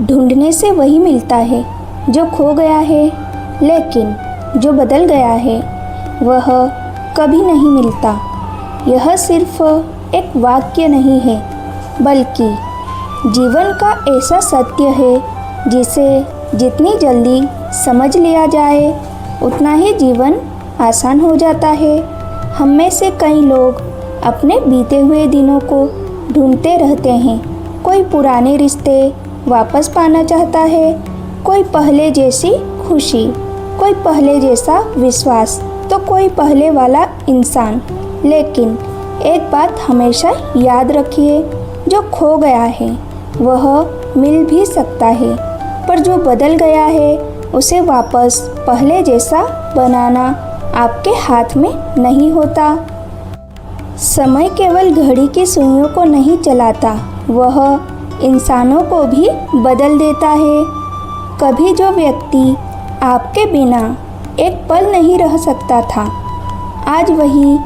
ढूंढने से वही मिलता है जो खो गया है, लेकिन जो बदल गया है वह कभी नहीं मिलता। यह सिर्फ एक वाक्य नहीं है, बल्कि जीवन का ऐसा सत्य है जिसे जितनी जल्दी समझ लिया जाए उतना ही जीवन आसान हो जाता है। हम में से कई लोग अपने बीते हुए दिनों को ढूंढते रहते हैं। कोई पुराने रिश्ते वापस पाना चाहता है, कोई पहले जैसी खुशी, कोई पहले जैसा विश्वास, तो कोई पहले वाला इंसान। लेकिन एक बात हमेशा याद रखिए, जो खो गया है वह मिल भी सकता है, पर जो बदल गया है उसे वापस पहले जैसा बनाना आपके हाथ में नहीं होता। समय केवल घड़ी की सुइयों को नहीं चलाता, वह इंसानों को भी बदल देता है। कभी जो व्यक्ति आपके बिना एक पल नहीं रह सकता था, आज वही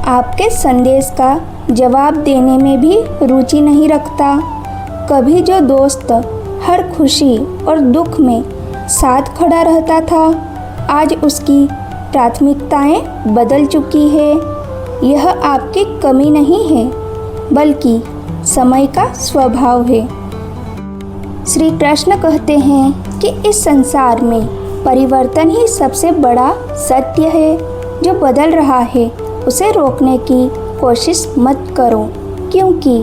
आपके संदेश का जवाब देने में भी रुचि नहीं रखता। कभी जो दोस्त हर खुशी और दुख में साथ खड़ा रहता था, आज उसकी प्राथमिकताएं बदल चुकी है। यह आपकी कमी नहीं है, बल्कि समय का स्वभाव है। श्री कृष्ण कहते हैं कि इस संसार में परिवर्तन ही सबसे बड़ा सत्य है। जो बदल रहा है उसे रोकने की कोशिश मत करो, क्योंकि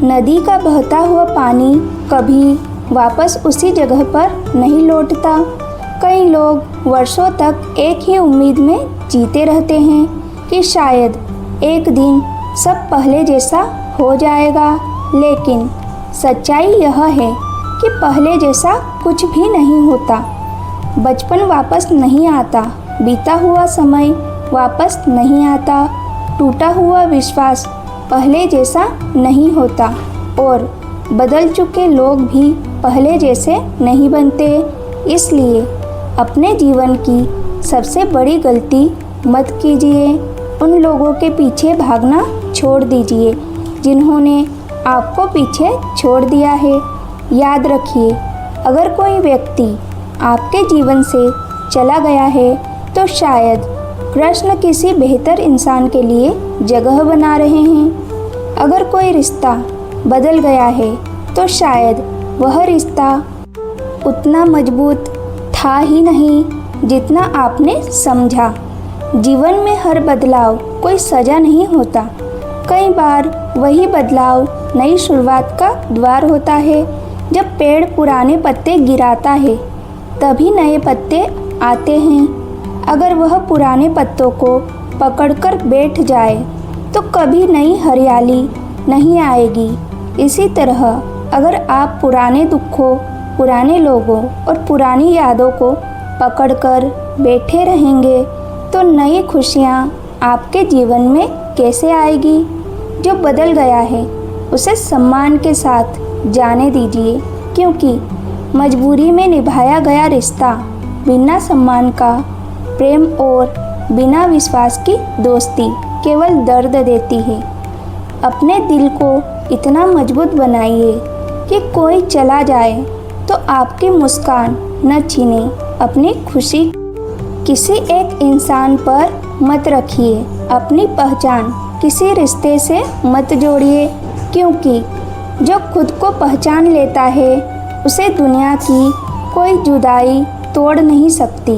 नदी का बहता हुआ पानी कभी वापस उसी जगह पर नहीं लौटता। कई लोग वर्षों तक एक ही उम्मीद में जीते रहते हैं कि शायद एक दिन सब पहले जैसा हो जाएगा, लेकिन सच्चाई यह है कि पहले जैसा कुछ भी नहीं होता। बचपन वापस नहीं आता, बीता हुआ समय वापस नहीं आता, टूटा हुआ विश्वास पहले जैसा नहीं होता, और बदल चुके लोग भी पहले जैसे नहीं बनते। इसलिए अपने जीवन की सबसे बड़ी गलती मत कीजिए। उन लोगों के पीछे भागना छोड़ दीजिए जिन्होंने आपको पीछे छोड़ दिया है। याद रखिए, अगर कोई व्यक्ति आपके जीवन से चला गया है तो शायद कृष्ण किसी बेहतर इंसान के लिए जगह बना रहे हैं। अगर कोई रिश्ता बदल गया है तो शायद वह रिश्ता उतना मजबूत था ही नहीं जितना आपने समझा। जीवन में हर बदलाव कोई सजा नहीं होता। कई बार वही बदलाव नई शुरुआत का द्वार होता है। जब पेड़ पुराने पत्ते गिराता है तभी नए पत्ते आते हैं। अगर वह पुराने पत्तों को पकड़कर बैठ जाए तो कभी नई हरियाली नहीं आएगी। इसी तरह अगर आप पुराने दुखों, पुराने लोगों और पुरानी यादों को पकड़कर बैठे रहेंगे तो नई खुशियाँ आपके जीवन में कैसे आएगी। जो बदल गया है उसे सम्मान के साथ जाने दीजिए, क्योंकि मजबूरी में निभाया गया रिश्ता बिना सम्मान का प्रेम और बिना विश्वास की दोस्ती केवल दर्द देती है। अपने दिल को इतना मजबूत बनाइए कि कोई चला जाए तो आपकी मुस्कान न छीने। अपनी खुशी किसी एक इंसान पर मत रखिए। अपनी पहचान किसी रिश्ते से मत जोड़िए, क्योंकि जो खुद को पहचान लेता है उसे दुनिया की कोई जुदाई तोड़ नहीं सकती।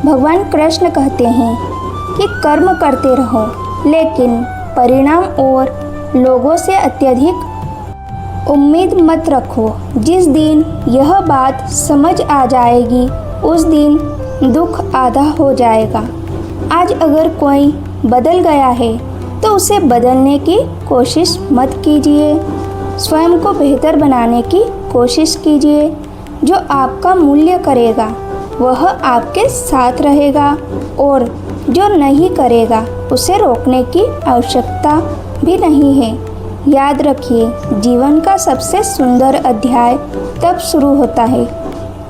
भगवान कृष्ण कहते हैं कि कर्म करते रहो, लेकिन परिणाम और लोगों से अत्यधिक उम्मीद मत रखो। जिस दिन यह बात समझ आ जाएगी उस दिन दुख आधा हो जाएगा। आज अगर कोई बदल गया है तो उसे बदलने की कोशिश मत कीजिए। स्वयं को बेहतर बनाने की कोशिश कीजिए। जो आपका मूल्य करेगा वह आपके साथ रहेगा, और जो नहीं करेगा उसे रोकने की आवश्यकता भी नहीं है। याद रखिए, जीवन का सबसे सुंदर अध्याय तब शुरू होता है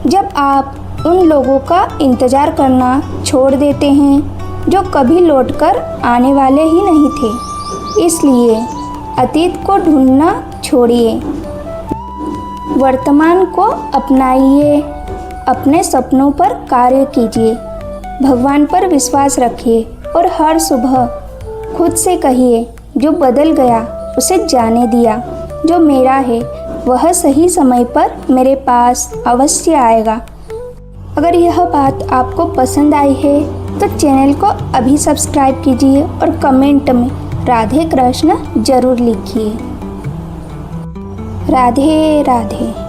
जब आप उन लोगों का इंतज़ार करना छोड़ देते हैं जो कभी लौटकर आने वाले ही नहीं थे। इसलिए अतीत को ढूंढना छोड़िए। वर्तमान को अपनाइए, अपने सपनों पर कार्य कीजिए, भगवान पर विश्वास रखिए और हर सुबह खुद से कहिए, जो बदल गया उसे जाने दिया, जो मेरा है वह सही समय पर मेरे पास अवश्य आएगा। अगर यह बात आपको पसंद आई है तो चैनल को अभी सब्सक्राइब कीजिए और कमेंट में राधे कृष्ण जरूर लिखिए। राधे राधे।